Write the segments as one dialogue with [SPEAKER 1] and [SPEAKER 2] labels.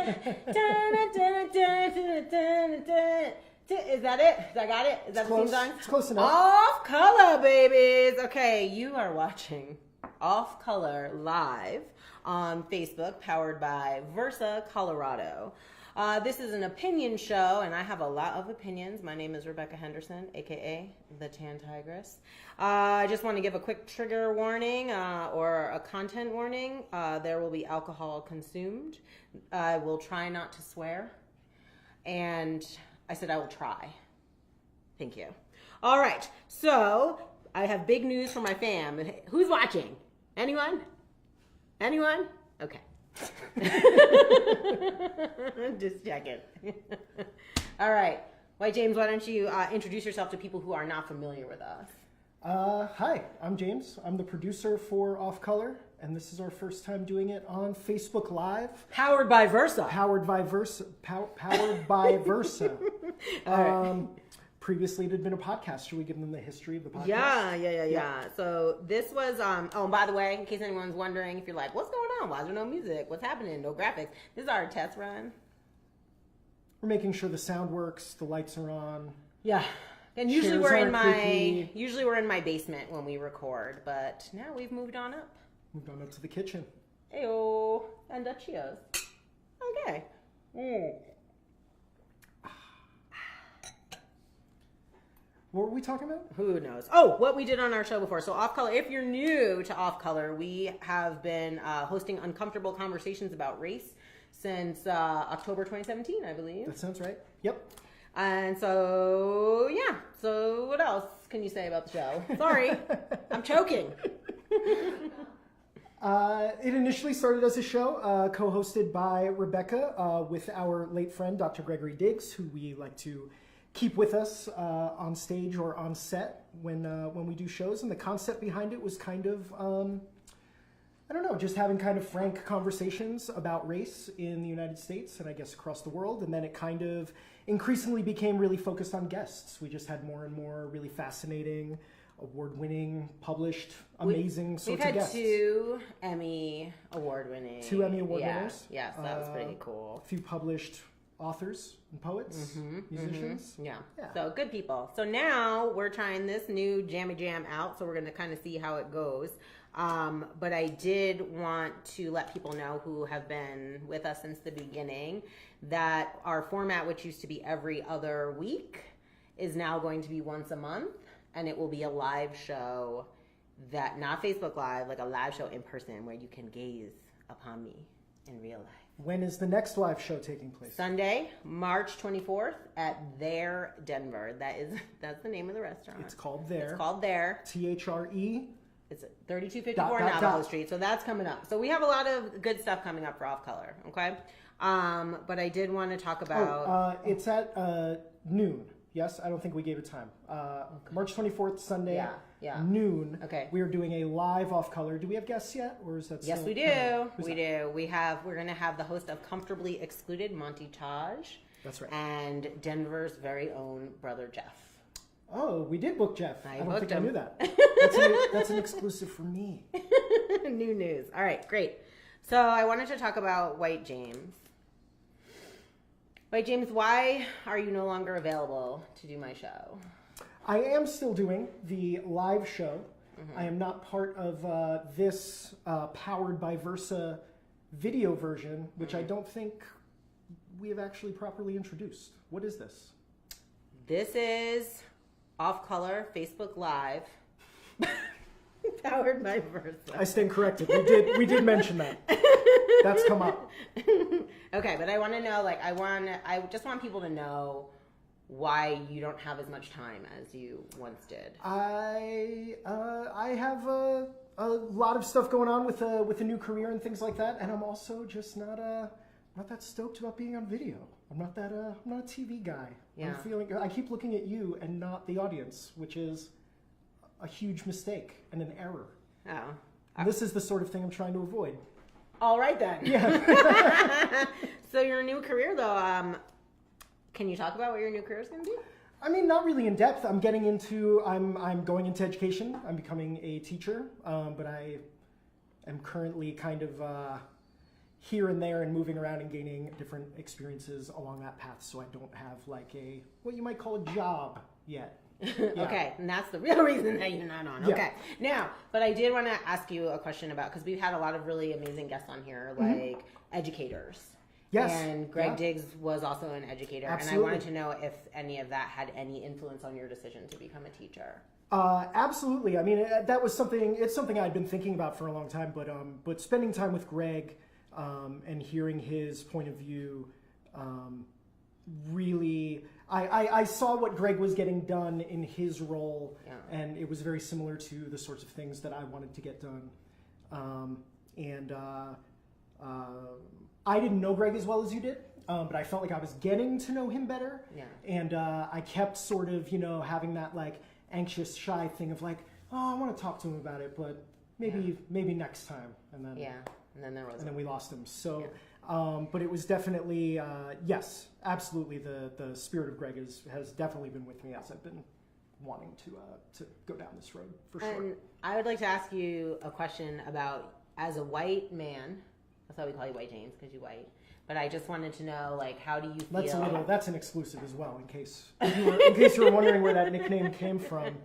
[SPEAKER 1] Is that it? I got it? Is that the theme song?
[SPEAKER 2] It's close enough.
[SPEAKER 1] Off Color, babies. Okay, you are watching Off Color live on Facebook, powered by Versa Colorado. This is an opinion show, and I have a lot of opinions. My name is Rebecca Henderson, aka the Tan Tigress. I just want to give a quick trigger warning or a content warning. There will be alcohol consumed. I will try not to swear. And I said I will try. Thank you. All right, so I have big news for my fam. Who's watching? Anyone? Anyone? Okay. Just checking. All right. White James, why don't you introduce yourself to people who are not familiar with us?
[SPEAKER 2] Hi, I'm James. I'm the producer for Off Color, and this is our first time doing it on Facebook Live.
[SPEAKER 1] Powered by Versa.
[SPEAKER 2] Powered by Versa. Powered by Versa. Previously, it had been a podcast. Should we give them the history of the podcast?
[SPEAKER 1] Yeah. So this was, oh, and by the way, in case anyone's wondering, if you're like, what's going on? Why is there no music? What's happening? No graphics. This is our test run.
[SPEAKER 2] We're making sure the sound works, the lights are on.
[SPEAKER 1] Yeah. And usually
[SPEAKER 2] Chairs
[SPEAKER 1] we're in
[SPEAKER 2] aren't creaky.
[SPEAKER 1] usually we're in my basement when we record, but now we've moved on up.
[SPEAKER 2] Moved on up to the kitchen.
[SPEAKER 1] Heyo. And cheers. Okay.
[SPEAKER 2] What were we talking about?
[SPEAKER 1] Who knows? Oh, what we did on our show before. So Off Color, if you're new to Off Color, we have been hosting uncomfortable conversations about race since October 2017, I believe.
[SPEAKER 2] That sounds right. Yep.
[SPEAKER 1] And so, yeah. So what else can you say about the show? Sorry, I'm choking.
[SPEAKER 2] It initially started as a show co-hosted by Rebecca with our late friend, Dr. Gregory Diggs, who we like to keep with us on stage or on set when we do shows. And the concept behind it was kind of, I don't know, just having kind of frank conversations about race in the United States and I guess across the world. And then it kind of increasingly became really focused on guests. We just had more and more really fascinating, award-winning, published, amazing sorts of guests.
[SPEAKER 1] We've had two Emmy award-winning.
[SPEAKER 2] Two Emmy award winners.
[SPEAKER 1] Yeah, so that was pretty cool.
[SPEAKER 2] A few published authors and poets, musicians.
[SPEAKER 1] Yeah. So good people. So now we're trying this new Jammy Jam out, so we're going to kind of see how it goes. But I did want to let people know who have been with us since the beginning that our format, which used to be every other week, is now going to be once a month, and it will be a live show that, not Facebook Live, like a live show in person where you can gaze upon me in real life.
[SPEAKER 2] When is the next live show taking place?
[SPEAKER 1] Sunday, March 24th at There Denver. That's the name of the restaurant.
[SPEAKER 2] It's called There.
[SPEAKER 1] It's called There.
[SPEAKER 2] THRE.
[SPEAKER 1] It's 3254 Navajo Street. So that's coming up. So we have a lot of good stuff coming up for Off Color. Okay. But I did want to talk about.
[SPEAKER 2] It's at noon. Yes, I don't think we gave a time. March 24th, Sunday, noon.
[SPEAKER 1] Okay.
[SPEAKER 2] We are doing a live Off Color. Do we have guests yet, or is that?
[SPEAKER 1] Yes, we do. We do. We're going to have the host of Comfortably Excluded, Monty Taj.
[SPEAKER 2] That's right.
[SPEAKER 1] And Denver's very own brother Jeff.
[SPEAKER 2] Oh, we did book Jeff. I don't think I knew that. That's an exclusive for me.
[SPEAKER 1] New news. All right, great. So I wanted to talk about White James. White James, why are you no longer available to do my show?
[SPEAKER 2] I am still doing the live show. I am not part of this powered by Versa video version, which I don't think we have actually properly introduced. What is this?
[SPEAKER 1] This is Off Color Facebook Live, powered by Versa.
[SPEAKER 2] I stand corrected. We did mention that. That's come up.
[SPEAKER 1] Okay, but I want to know, I just want people to know why you don't have as much time as you once did.
[SPEAKER 2] I have a lot of stuff going on with a new career and things like that, and I'm also just not that stoked about being on video. I'm not a TV guy.
[SPEAKER 1] Yeah.
[SPEAKER 2] I keep looking at you and not the audience, which is a huge mistake and an error.
[SPEAKER 1] Oh.
[SPEAKER 2] And this is the sort of thing I'm trying to avoid.
[SPEAKER 1] All right then.
[SPEAKER 2] Yeah.
[SPEAKER 1] So your new career though, can you talk about what your new career is going to be?
[SPEAKER 2] I mean, not really in depth. I'm going into education. I'm becoming a teacher, but I am currently kind of here and there and moving around and gaining different experiences along that path. So I don't have like what you might call a job yet. Yeah.
[SPEAKER 1] Okay, and that's the real reason that you're not on.
[SPEAKER 2] Yeah.
[SPEAKER 1] Okay, now, but I did want to ask you a question about, because we've had a lot of really amazing guests on here, like educators.
[SPEAKER 2] Yes.
[SPEAKER 1] And Greg Diggs was also an educator.
[SPEAKER 2] Absolutely.
[SPEAKER 1] And I wanted to know if any of that had any influence on your decision to become a teacher.
[SPEAKER 2] Absolutely. I mean, that was it's something I'd been thinking about for a long time, but spending time with Greg and hearing his point of view really, I saw what Greg was getting done in his role, and it was very similar to the sorts of things that I wanted to get done. I didn't know Greg as well as you did, but I felt like I was getting to know him better.
[SPEAKER 1] Yeah.
[SPEAKER 2] And I kept sort of, having that like anxious, shy thing of like, oh, I want to talk to him about it, but maybe next time. And then and then we lost him. So, but it was definitely yes, absolutely. The spirit of Greg has definitely been with me as I've been wanting to go down this road for sure.
[SPEAKER 1] And I would like to ask you a question about, as a white man. That's why we call you White James, because you're white. But I just wanted to know, like, how do you feel?
[SPEAKER 2] That's an exclusive as well, in case you were wondering where that nickname came from.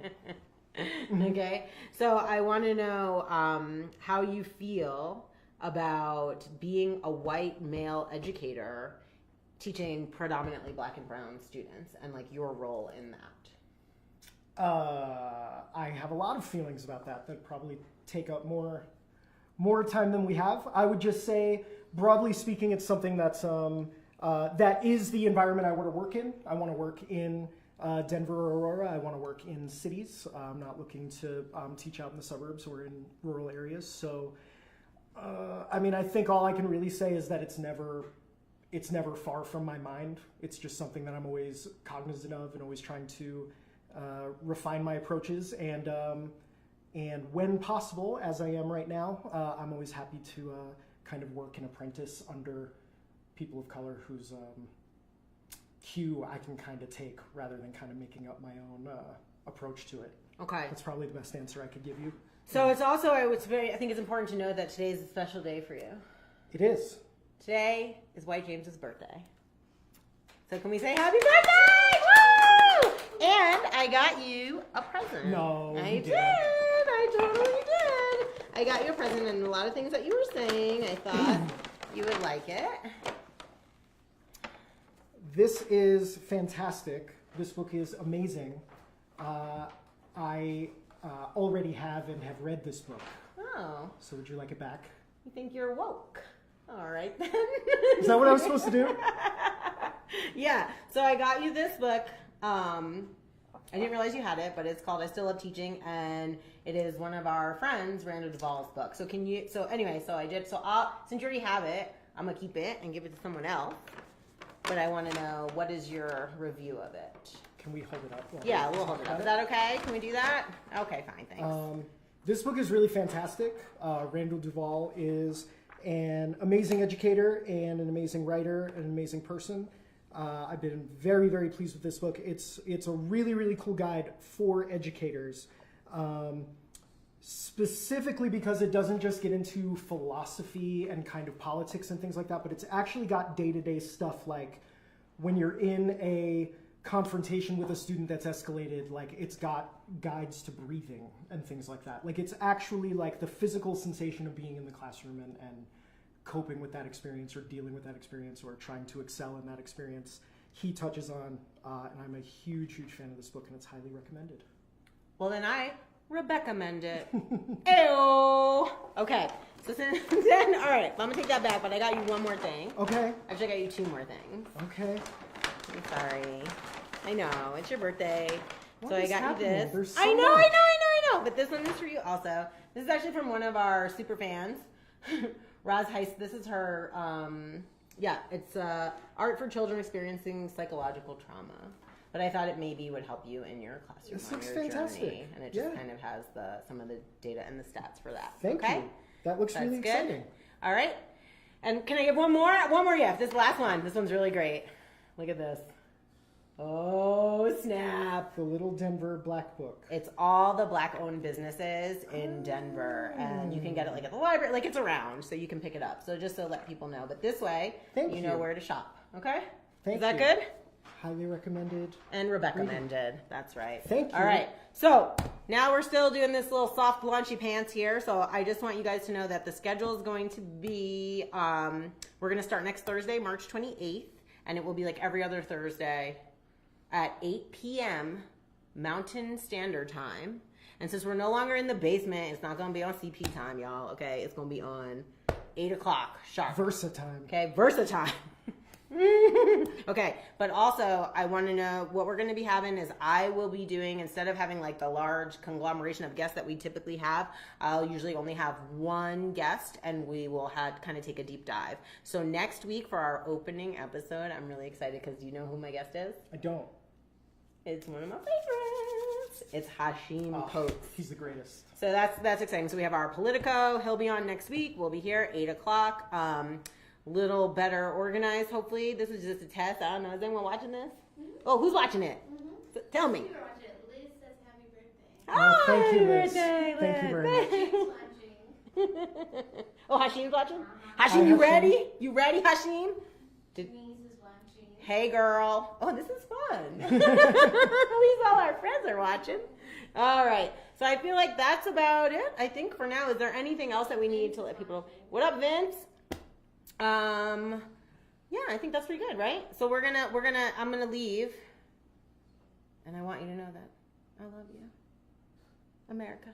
[SPEAKER 1] Okay, so I want to know how you feel about being a white male educator teaching predominantly Black and brown students, and like your role in that.
[SPEAKER 2] I have a lot of feelings about that probably take up more time than we have. I would just say, broadly speaking, it's something that's that is the environment I want to work in. I want to work in Denver or Aurora. I want to work in cities. I'm not looking to teach out in the suburbs or in rural areas. So, I mean, I think all I can really say is that it's never far from my mind. It's just something that I'm always cognizant of and always trying to refine my approaches. And when possible, as I am right now, I'm always happy to kind of work and apprentice under people of color whose cue I can kind of take rather than kind of making up my own approach to it.
[SPEAKER 1] Okay.
[SPEAKER 2] That's probably the best answer I could give you.
[SPEAKER 1] So it's also, I think it's important to know that today is a special day for you.
[SPEAKER 2] It is.
[SPEAKER 1] Today is White James's birthday. So can we say happy birthday? Woo! And I got you a present.
[SPEAKER 2] No,
[SPEAKER 1] I
[SPEAKER 2] you
[SPEAKER 1] did.
[SPEAKER 2] didn't.
[SPEAKER 1] I totally did. I got you a present, and a lot of things that you were saying, I thought you would like it.
[SPEAKER 2] This is fantastic. This book is amazing. I already have and have read this book.
[SPEAKER 1] Oh.
[SPEAKER 2] So would you like it back?
[SPEAKER 1] You think you're woke. All right, then.
[SPEAKER 2] Is that what I was supposed to do?
[SPEAKER 1] Yeah. So I got you this book. I didn't realize you had it, but it's called I Still Love Teaching, and it is one of our friends, Randall Duvall's book. So since you already have it, I'm going to keep it and give it to someone else. But I want to know, what is your review of it?
[SPEAKER 2] Can we hold it up?
[SPEAKER 1] Yeah, we'll hold it up. Is that okay? Can we do that? Okay, fine, thanks.
[SPEAKER 2] This book is really fantastic. Randall Duvall is an amazing educator and an amazing writer, an amazing person. I've been very, very pleased with this book. It's a really, really cool guide for educators, specifically because it doesn't just get into philosophy and kind of politics and things like that, but it's actually got day-to-day stuff like when you're in a confrontation with a student that's escalated, like it's got guides to breathing and things like that. Like it's actually like the physical sensation of being in the classroom and coping with that experience or dealing with that experience or trying to excel in that experience. He touches on, and I'm a huge, huge fan of this book, and it's highly recommended.
[SPEAKER 1] Well, then I Rebecca-mend it. Ew. Okay. So then, all right, I'm going to take that back, but I got you one more thing.
[SPEAKER 2] Okay.
[SPEAKER 1] Actually, I got you two more things.
[SPEAKER 2] Okay.
[SPEAKER 1] I'm sorry. I know, it's your birthday.
[SPEAKER 2] What
[SPEAKER 1] so I
[SPEAKER 2] is
[SPEAKER 1] got
[SPEAKER 2] happening?
[SPEAKER 1] you this.
[SPEAKER 2] There's so
[SPEAKER 1] I
[SPEAKER 2] much.
[SPEAKER 1] know. But this one is for you also. This is actually from one of our super fans, Roz Heist. This is her, it's Art for Children Experiencing Psychological Trauma. But I thought it maybe would help you in your classroom
[SPEAKER 2] This
[SPEAKER 1] on
[SPEAKER 2] looks
[SPEAKER 1] your
[SPEAKER 2] fantastic.
[SPEAKER 1] journey. And it just kind of has some of the data and the stats for that.
[SPEAKER 2] Thank you. That looks really
[SPEAKER 1] good.
[SPEAKER 2] exciting.
[SPEAKER 1] All right. And can I give one more? One more gift. This last one. This one's really great. Look at this. Oh, snap.
[SPEAKER 2] The Little Denver Black Book.
[SPEAKER 1] It's all the Black-owned businesses in Denver, and you can get it like at the library, like it's around, so you can pick it up. So just to let people know, but this way,
[SPEAKER 2] Thank
[SPEAKER 1] you know
[SPEAKER 2] you.
[SPEAKER 1] where to shop. Okay?
[SPEAKER 2] Thank
[SPEAKER 1] Is that
[SPEAKER 2] you.
[SPEAKER 1] good?
[SPEAKER 2] Highly recommended.
[SPEAKER 1] And Rebecca mended. That's right.
[SPEAKER 2] Thank you.
[SPEAKER 1] All right. So now we're still doing this little soft launchy pants here. So I just want you guys to know that the schedule is going to be, we're going to start next Thursday, March 28th, and it will be like every other Thursday at 8 p.m. Mountain Standard Time. And since we're no longer in the basement, it's not going to be on CP time, y'all. Okay. It's going to be on 8 o'clock sharp.
[SPEAKER 2] Versa time.
[SPEAKER 1] Okay. Versa time. Okay, but also I want to know what we're going to be having is I will be doing, instead of having like the large conglomeration of guests that we typically have, I'll usually only have one guest and we will kind of take a deep dive. So next week for our opening episode, I'm really excited because you know who my guest is?
[SPEAKER 2] I don't.
[SPEAKER 1] It's one of my favorites. It's Hashim Coates.
[SPEAKER 2] He's the greatest.
[SPEAKER 1] So that's exciting. So we have our Politico. He'll be on next week. We'll be here 8 o'clock. Little better organized, hopefully. This is just a test. I don't know. Is anyone watching this? Oh, who's watching it? So, tell me.
[SPEAKER 3] Liz says happy birthday.
[SPEAKER 2] Oh, thank you, Liz.
[SPEAKER 1] Birthday,
[SPEAKER 2] Thank you very much.
[SPEAKER 3] Watching.
[SPEAKER 1] Oh, Hashim's watching? Hashim, you
[SPEAKER 2] Hashim.
[SPEAKER 1] ready? You ready, Hashim?
[SPEAKER 3] Niece is watching.
[SPEAKER 1] Hey, girl. Oh, this is fun. At least all our friends are watching. All right. So I feel like that's about it, I think, for now. Is there anything else that we need to let people know? What up, Vince? Yeah, I think that's pretty good, right? So I'm gonna leave, and I want you to know that I love you, America.